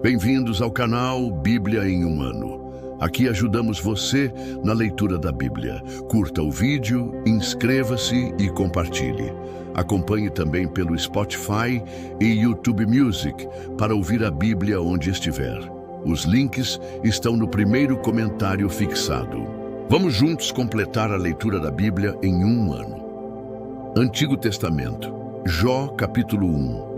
Bem-vindos ao canal Bíblia em um Ano. Aqui ajudamos você na leitura da Bíblia. Curta o vídeo, inscreva-se e compartilhe. Acompanhe também pelo Spotify e YouTube Music para ouvir a Bíblia onde estiver. Os links estão no primeiro comentário fixado. Vamos juntos completar a leitura da Bíblia em um ano. Antigo Testamento, Jó capítulo 1.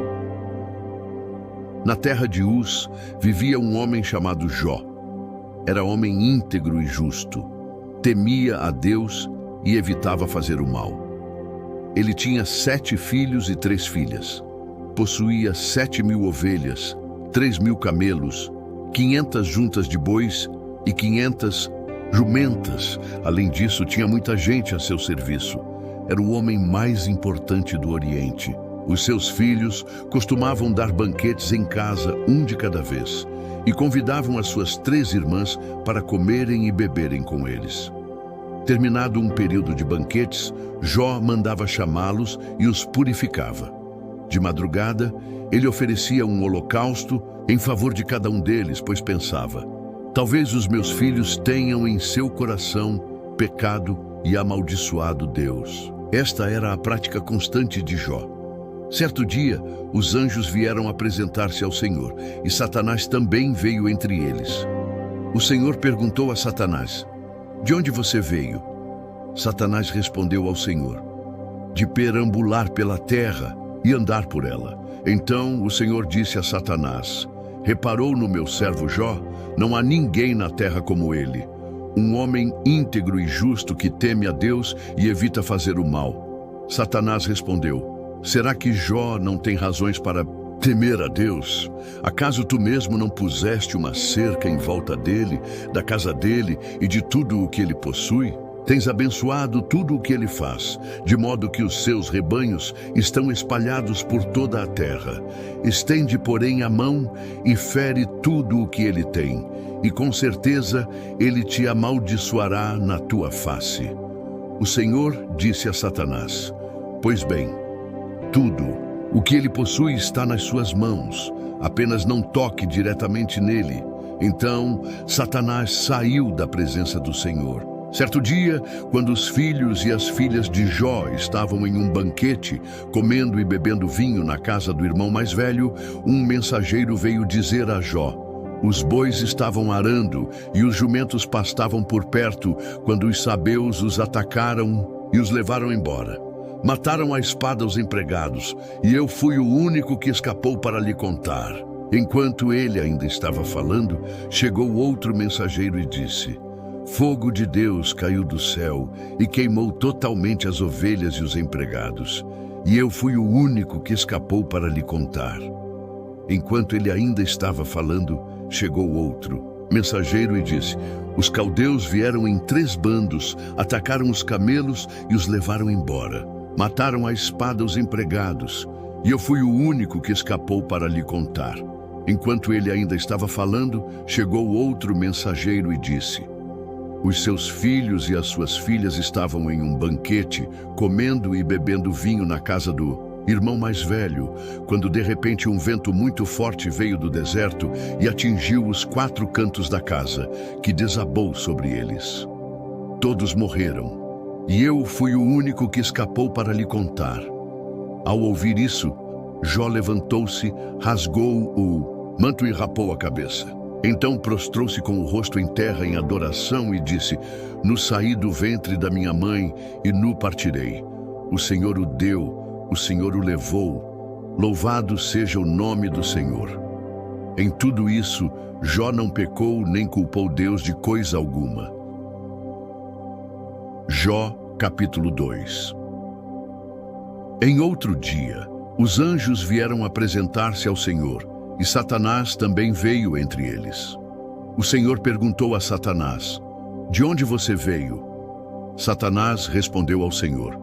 Na terra de Uz vivia um homem chamado Jó. Era homem íntegro e justo, temia a Deus e evitava fazer o mal. Ele tinha 7 filhos e 3 filhas. Possuía 7.000 ovelhas, 3.000 camelos, 500 juntas de bois e 500 jumentas. Além disso, tinha muita gente a seu serviço. Era o homem mais importante do Oriente. Os seus filhos costumavam dar banquetes em casa, um de cada vez, e convidavam as suas 3 irmãs para comerem e beberem com eles. Terminado um período de banquetes, Jó mandava chamá-los e os purificava. De madrugada, ele oferecia um holocausto em favor de cada um deles, pois pensava: talvez os meus filhos tenham em seu coração pecado e amaldiçoado Deus. Esta era a prática constante de Jó. Certo dia, os anjos vieram apresentar-se ao Senhor, e Satanás também veio entre eles. O Senhor perguntou a Satanás: de onde você veio? Satanás respondeu ao Senhor: de perambular pela terra e andar por ela. Então o Senhor disse a Satanás: reparou no meu servo Jó? Não há ninguém na terra como ele, um homem íntegro e justo que teme a Deus e evita fazer o mal. Satanás respondeu: será que Jó não tem razões para temer a Deus? Acaso tu mesmo não puseste uma cerca em volta dele, da casa dele e de tudo o que ele possui? Tens abençoado tudo o que ele faz, de modo que os seus rebanhos estão espalhados por toda a terra. Estende, porém, a mão e fere tudo o que ele tem, e com certeza ele te amaldiçoará na tua face. O Senhor disse a Satanás: pois bem, tudo o que ele possui está nas suas mãos, apenas não toque diretamente nele. Então Satanás saiu da presença do Senhor. Certo dia, quando os filhos e as filhas de Jó estavam em um banquete, comendo e bebendo vinho na casa do irmão mais velho, um mensageiro veio dizer a Jó: os bois estavam arando e os jumentos pastavam por perto, quando os sabeus os atacaram e os levaram embora. Mataram à espada os empregados, e eu fui o único que escapou para lhe contar. Enquanto ele ainda estava falando, chegou outro mensageiro e disse: fogo de Deus caiu do céu e queimou totalmente as ovelhas e os empregados, e eu fui o único que escapou para lhe contar. Enquanto ele ainda estava falando, chegou outro mensageiro e disse: os caldeus vieram em 3 bandos, atacaram os camelos e os levaram embora. Mataram à espada os empregados, e eu fui o único que escapou para lhe contar. Enquanto ele ainda estava falando, chegou outro mensageiro e disse: os seus filhos e as suas filhas estavam em um banquete, comendo e bebendo vinho na casa do irmão mais velho, quando de repente um vento muito forte veio do deserto e atingiu os 4 cantos da casa, que desabou sobre eles. Todos morreram. E eu fui o único que escapou para lhe contar. Ao ouvir isso, Jó levantou-se, rasgou o manto e rapou a cabeça. Então prostrou-se com o rosto em terra em adoração e disse: nu saí do ventre da minha mãe e nu partirei. O Senhor o deu, o Senhor o levou. Louvado seja o nome do Senhor. Em tudo isso, Jó não pecou nem culpou Deus de coisa alguma. Jó, capítulo 2. Em outro dia, os anjos vieram apresentar-se ao Senhor, e Satanás também veio entre eles. O Senhor perguntou a Satanás: de onde você veio? Satanás respondeu ao Senhor: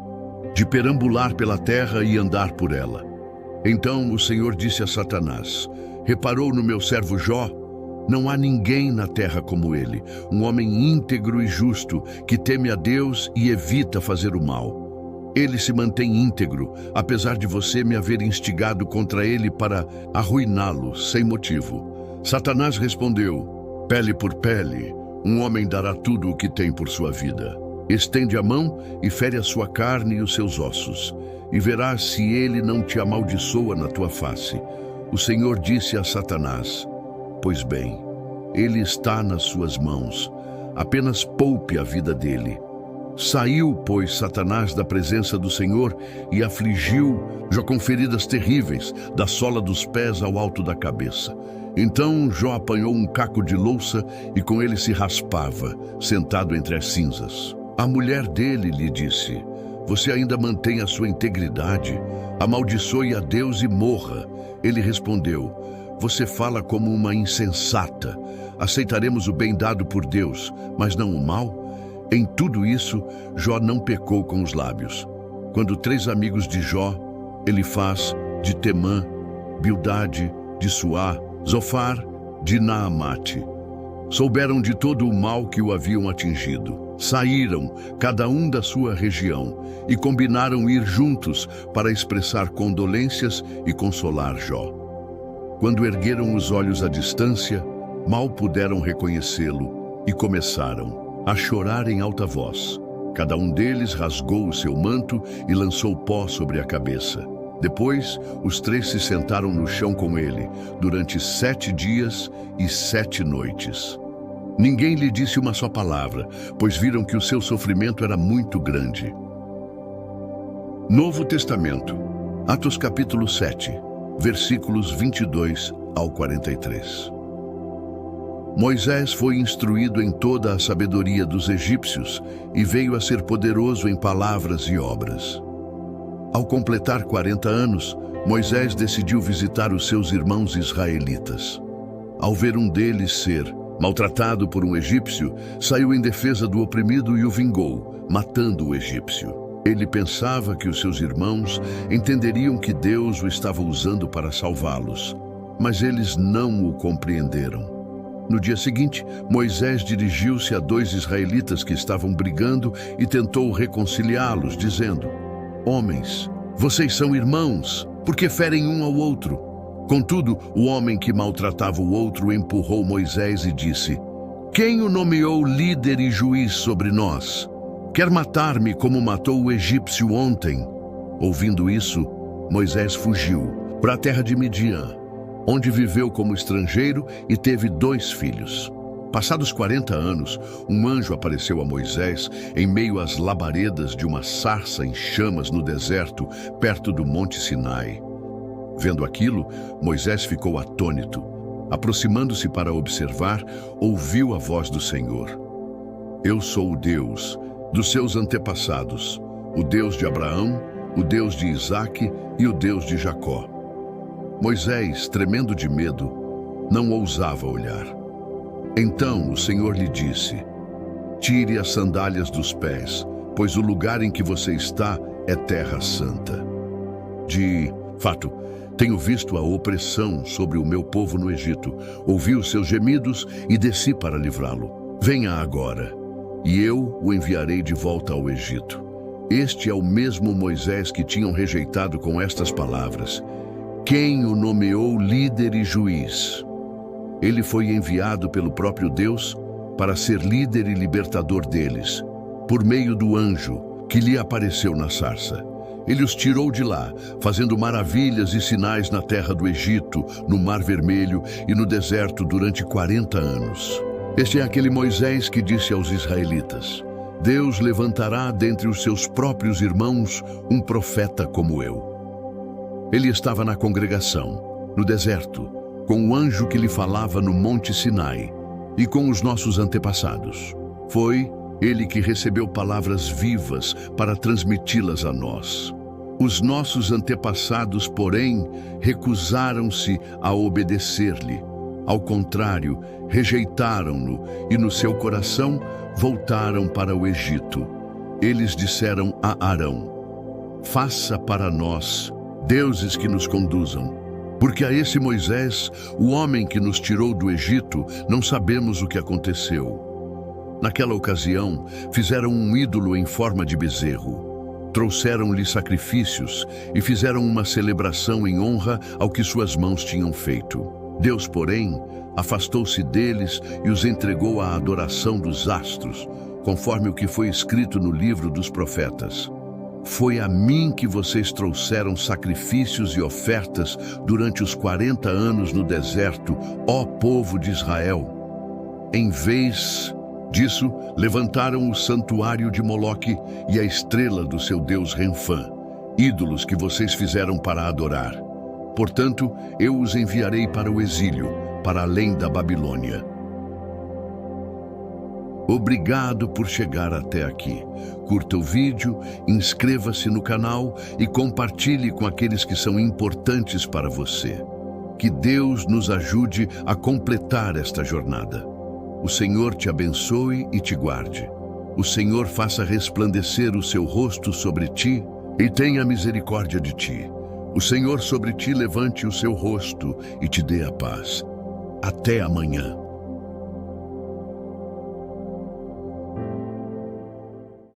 de perambular pela terra e andar por ela. Então o Senhor disse a Satanás: reparou no meu servo Jó? Não há ninguém na terra como ele, um homem íntegro e justo, que teme a Deus e evita fazer o mal. Ele se mantém íntegro, apesar de você me haver instigado contra ele para arruiná-lo sem motivo. Satanás respondeu: pele por pele, um homem dará tudo o que tem por sua vida. Estende a mão e fere a sua carne e os seus ossos, e verás se ele não te amaldiçoa na tua face. O Senhor disse a Satanás: pois bem, ele está nas suas mãos, apenas poupe a vida dele. Saiu, pois, Satanás da presença do Senhor e afligiu Jó com feridas terríveis, da sola dos pés ao alto da cabeça. Então Jó apanhou um caco de louça e com ele se raspava, sentado entre as cinzas. A mulher dele lhe disse: você ainda mantém a sua integridade? Amaldiçoe a Deus e morra. Ele respondeu: você fala como uma insensata. Aceitaremos o bem dado por Deus, mas não o mal? Em tudo isso, Jó não pecou com os lábios. Quando 3 amigos de Jó, Elifaz, de Temã, Bildade, de Suá, Zofar, de Naamate, souberam de todo o mal que o haviam atingido, saíram, cada um da sua região, e combinaram ir juntos para expressar condolências e consolar Jó. Quando ergueram os olhos à distância, mal puderam reconhecê-lo e começaram a chorar em alta voz. Cada um deles rasgou o seu manto e lançou pó sobre a cabeça. Depois, os 3 se sentaram no chão com ele, durante 7 dias e 7 noites. Ninguém lhe disse uma só palavra, pois viram que o seu sofrimento era muito grande. Novo Testamento, Atos capítulo 7, versículos 22 ao 43. Moisés foi instruído em toda a sabedoria dos egípcios e veio a ser poderoso em palavras e obras. Ao completar 40 anos, Moisés decidiu visitar os seus irmãos israelitas. Ao ver um deles ser maltratado por um egípcio, saiu em defesa do oprimido e o vingou, matando o egípcio. Ele pensava que os seus irmãos entenderiam que Deus o estava usando para salvá-los, mas eles não o compreenderam. No dia seguinte, Moisés dirigiu-se a 2 israelitas que estavam brigando e tentou reconciliá-los, dizendo: homens, vocês são irmãos, por que ferem um ao outro? Contudo, o homem que maltratava o outro empurrou Moisés e disse: quem o nomeou líder e juiz sobre nós? Quer matar-me como matou o egípcio ontem? Ouvindo isso, Moisés fugiu para a terra de Midian, onde viveu como estrangeiro e teve 2 filhos. Passados 40 anos, um anjo apareceu a Moisés em meio às labaredas de uma sarça em chamas no deserto, perto do Monte Sinai. Vendo aquilo, Moisés ficou atônito. Aproximando-se para observar, ouviu a voz do Senhor: eu sou o Deus dos seus antepassados, o Deus de Abraão, o Deus de Isaque e o Deus de Jacó. Moisés, tremendo de medo, não ousava olhar. Então o Senhor lhe disse: tire as sandálias dos pés, pois o lugar em que você está é terra santa. De fato, tenho visto a opressão sobre o meu povo no Egito, ouvi os seus gemidos e desci para livrá-lo. Venha agora, e eu o enviarei de volta ao Egito. Este é o mesmo Moisés que tinham rejeitado com estas palavras: quem o nomeou líder e juiz? Ele foi enviado pelo próprio Deus para ser líder e libertador deles, por meio do anjo que lhe apareceu na sarça. Ele os tirou de lá, fazendo maravilhas e sinais na terra do Egito, no Mar Vermelho e no deserto durante 40 anos. Este é aquele Moisés que disse aos israelitas: Deus levantará dentre os seus próprios irmãos um profeta como eu. Ele estava na congregação, no deserto, com o anjo que lhe falava no Monte Sinai e com os nossos antepassados. Foi ele que recebeu palavras vivas para transmiti-las a nós. Os nossos antepassados, porém, recusaram-se a obedecer-lhe. Ao contrário, rejeitaram-no e no seu coração voltaram para o Egito. Eles disseram a Arão: faça para nós deuses que nos conduzam, porque a esse Moisés, o homem que nos tirou do Egito, não sabemos o que aconteceu. Naquela ocasião, fizeram um ídolo em forma de bezerro. Trouxeram-lhe sacrifícios e fizeram uma celebração em honra ao que suas mãos tinham feito. Deus, porém, afastou-se deles e os entregou à adoração dos astros, conforme o que foi escrito no livro dos profetas. Foi a mim que vocês trouxeram sacrifícios e ofertas durante os 40 anos no deserto, ó povo de Israel. Em vez disso, levantaram o santuário de Moloque e a estrela do seu deus Renfã, ídolos que vocês fizeram para adorar. Portanto, eu os enviarei para o exílio, para além da Babilônia. Obrigado por chegar até aqui. Curta o vídeo, inscreva-se no canal e compartilhe com aqueles que são importantes para você. Que Deus nos ajude a completar esta jornada. O Senhor te abençoe e te guarde. O Senhor faça resplandecer o seu rosto sobre ti e tenha misericórdia de ti. O Senhor sobre ti levante o seu rosto e te dê a paz. Até amanhã.